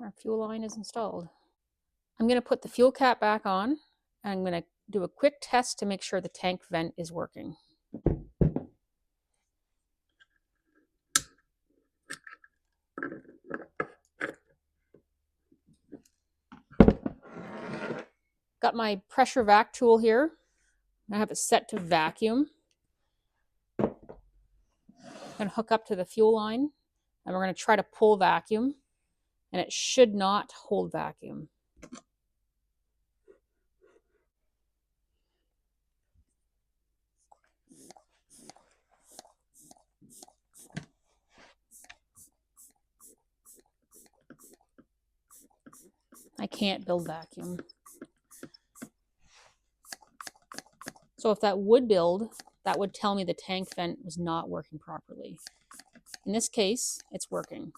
Our fuel line is installed. I'm going to put the fuel cap back on, and I'm going to do a quick test to make sure the tank vent is working. Got my pressure vac tool here. I have it set to vacuum. I'm going to hook up to the fuel line, and we're going to try to pull vacuum, and it should not hold vacuum. I can't build vacuum. So if that would build, that would tell me the tank vent was not working properly. In this case, it's working.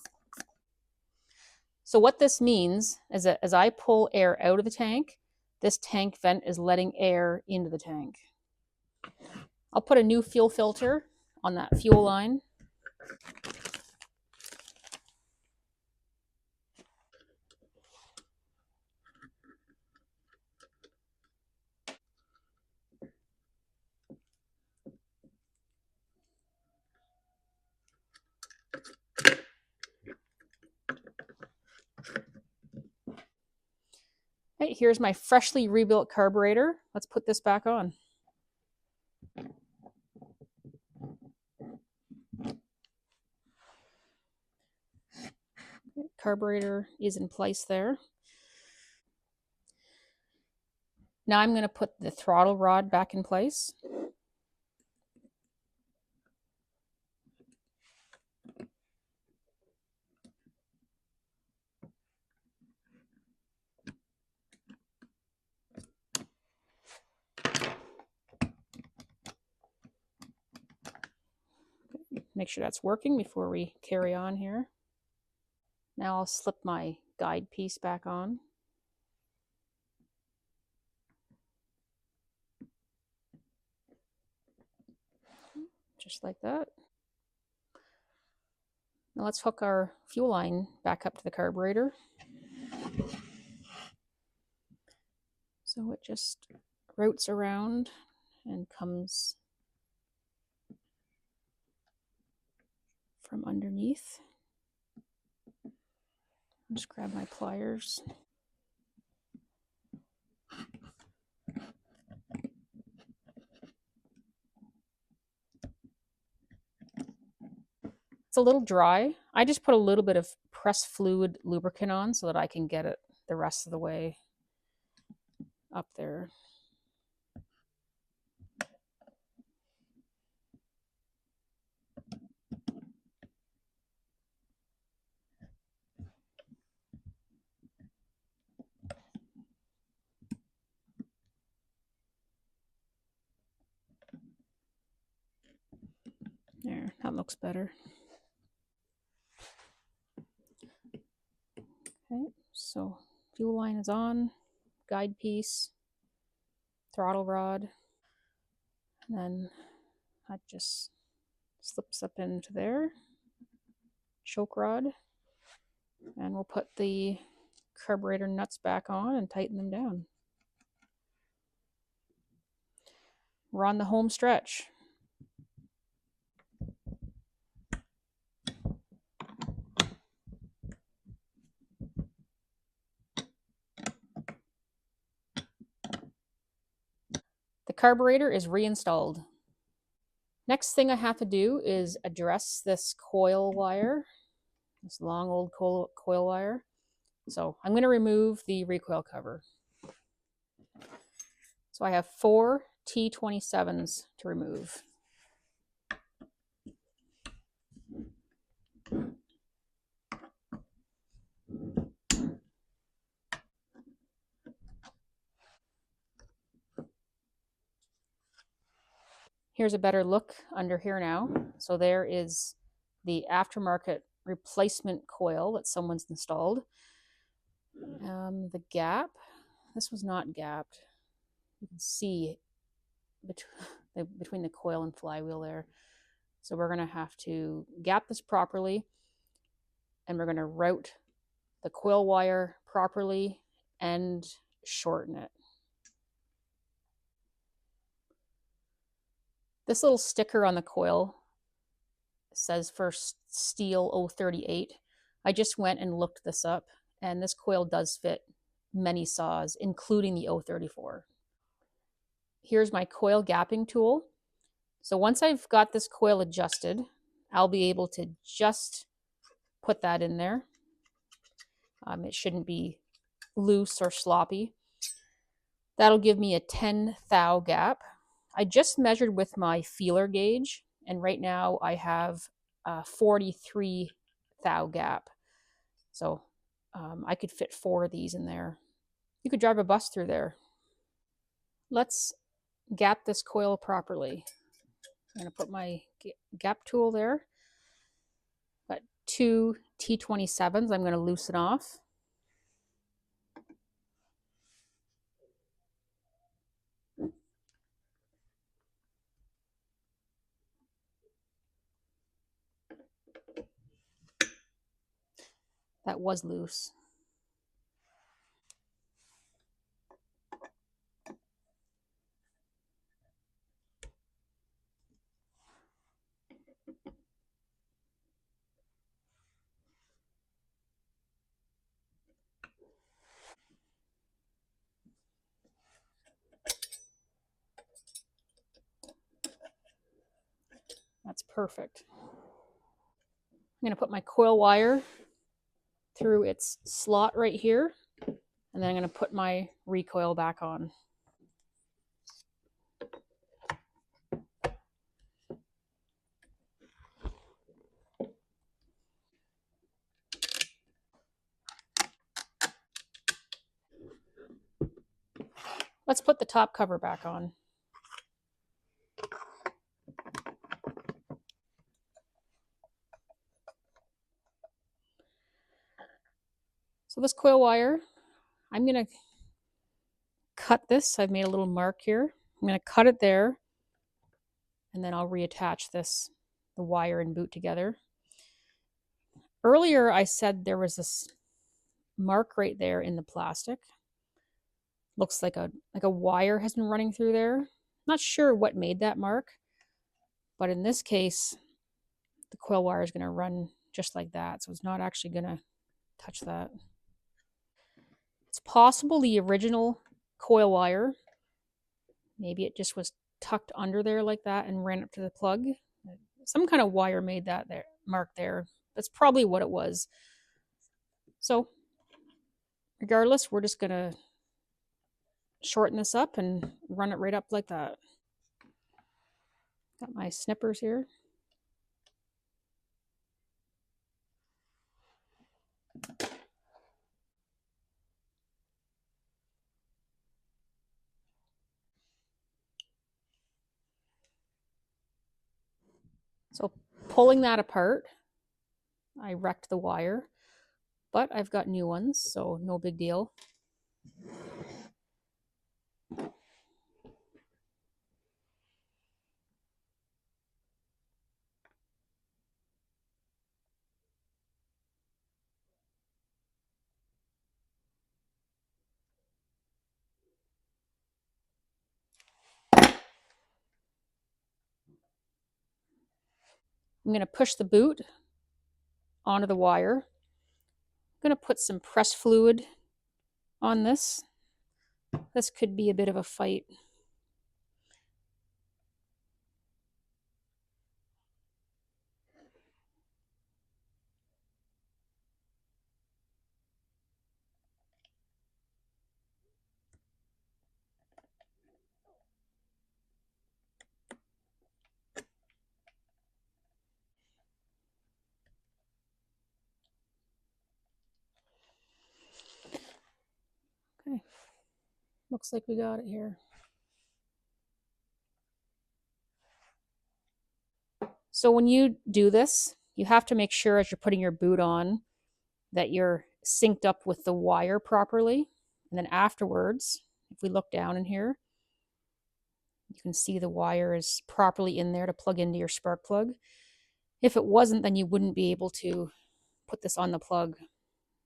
So what this means is that as I pull air out of the tank, this tank vent is letting air into the tank. I'll put a new fuel filter on that fuel line. Okay, here's my freshly rebuilt carburetor. Let's put this back on. Okay, carburetor is in place there. Now I'm going to put the throttle rod back in place. Make sure that's working before we carry on here. Now I'll slip my guide piece back on. Just like that. Now let's hook our fuel line back up to the carburetor. So it just routes around and comes from underneath. Just grab my pliers. It's a little dry. I just put a little bit of press fluid lubricant on so that I can get it the rest of the way up there. There, that looks better. Okay, so fuel line is on, guide piece, throttle rod, and then that just slips up into there, choke rod, and we'll put the carburetor nuts back on and tighten them down. We're on the home stretch. The carburetor is reinstalled. Next thing I have to do is address this coil wire, this long old coil wire. So I'm going to remove the recoil cover. So I have 4 T27s to remove. Here's a better look under here now. So there is the aftermarket replacement coil that someone's installed. The gap, this was not gapped. You can see between the coil and flywheel there. So we're going to have to gap this properly, and we're going to route the coil wire properly and shorten it. This little sticker on the coil says for Stihl 038. I just went and looked this up, and this coil does fit many saws, including the 034. Here's my coil gapping tool. So once I've got this coil adjusted, I'll be able to just put that in there. It shouldn't be loose or sloppy. That'll give me a 10 thou gap. I just measured with my feeler gauge, and right now I have a 43 thou gap. So I could fit 4 of these in there. You could drive a bus through there. Let's gap this coil properly. I'm going to put my gap tool there. Got 2 T27s. I'm going to loosen off. That was loose. That's perfect. I'm going to put my coil wire through its slot right here, and then I'm going to put my recoil back on. Let's put the top cover back on. So this coil wire, I'm going to cut this. I've made a little mark here. I'm going to cut it there, and then I'll reattach this, the wire and boot together. Earlier, I said there was this mark right there in the plastic. Looks like a wire has been running through there. Not sure what made that mark, but in this case, the coil wire is going to run just like that. So it's not actually going to touch that. It's possible the original coil wire, maybe it just was tucked under there like that and ran up to the plug. Some kind of wire made that there mark there. That's probably what it was. So regardless, we're just going to shorten this up and run it right up like that. Got my snippers here. So pulling that apart, I wrecked the wire, but I've got new ones, so no big deal. I'm going to push the boot onto the wire. I'm going to put some press fluid on this. This could be a bit of a fight. Okay, looks like we got it here. So when you do this, you have to make sure as you're putting your boot on that you're synced up with the wire properly. And then afterwards, if we look down in here, you can see the wire is properly in there to plug into your spark plug. If it wasn't, then you wouldn't be able to put this on the plug.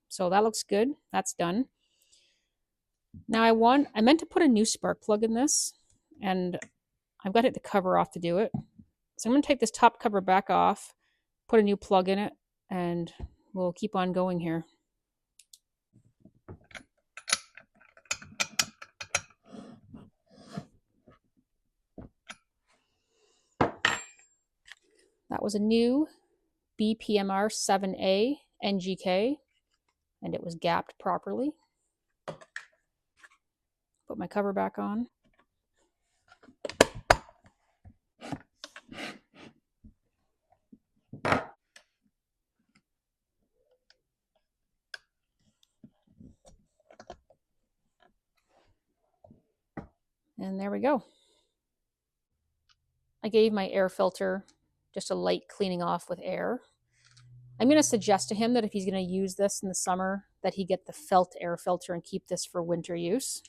So that looks good. That's done. Now I meant to put a new spark plug in this, and I've got it the cover off to do it. So I'm going to take this top cover back off, put a new plug in it, and we'll keep on going here. That was a new BPMR 7A NGK, and it was gapped properly. Put my cover back on. And there we go. I gave my air filter just a light cleaning off with air. I'm going to suggest to him that if he's going to use this in the summer, that he get the felt air filter and keep this for winter use.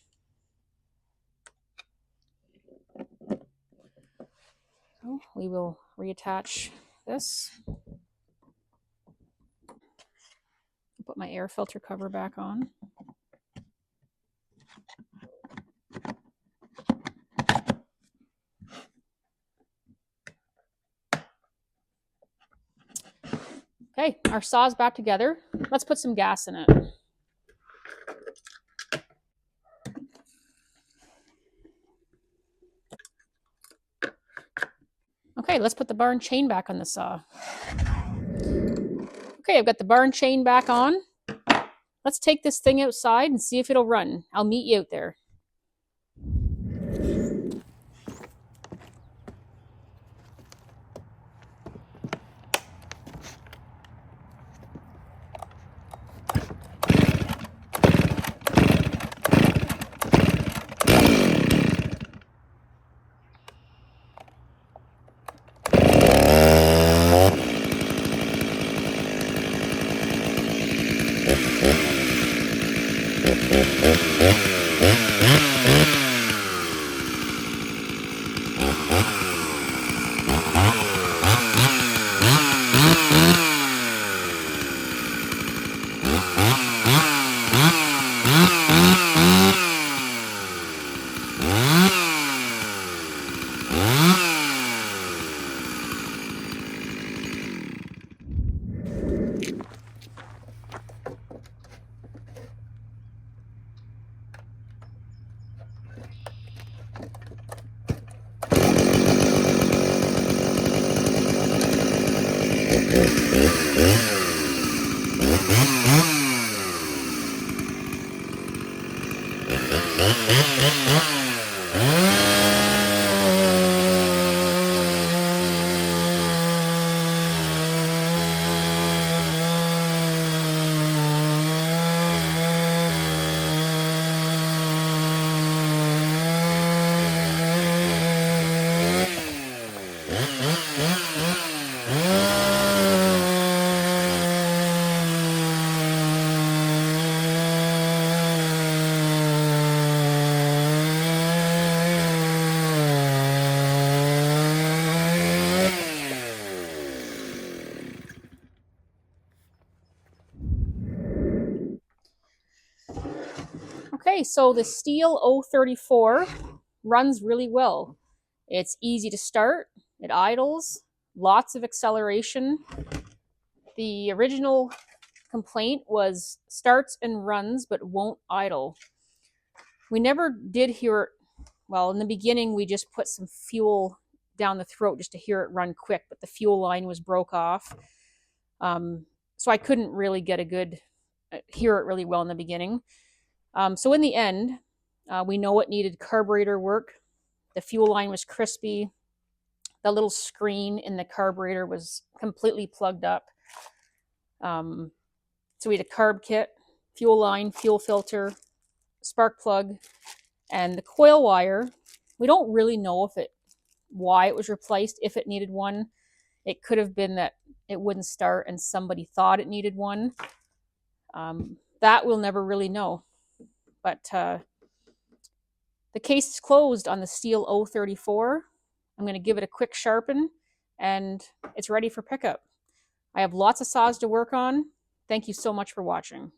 So we will reattach this. Put my air filter cover back on. Okay, our saw's back together. Let's put some gas in it. Okay, let's put the bar and chain back on the saw. Okay, I've got the bar and chain back on. Let's take this thing outside and see if it'll run. I'll meet you out there. Okay, so the Stihl 034 runs really well. It's easy to start, it idles, lots of acceleration. The original complaint was starts and runs but won't idle. We never did hear it. Well, in the beginning, we just put some fuel down the throat just to hear it run quick, but the fuel line was broke off. So I couldn't really get a good, hear it really well in the beginning. So in the end, we know it needed carburetor work. The fuel line was crispy. The little screen in the carburetor was completely plugged up. So we had a carb kit, fuel line, fuel filter, spark plug, and the coil wire. We don't really know why it was replaced, if it needed one. It could have been that it wouldn't start and somebody thought it needed one. That we'll never really know. But the case is closed on the Stihl 034. I'm going to give it a quick sharpen, and it's ready for pickup. I have lots of saws to work on. Thank you so much for watching.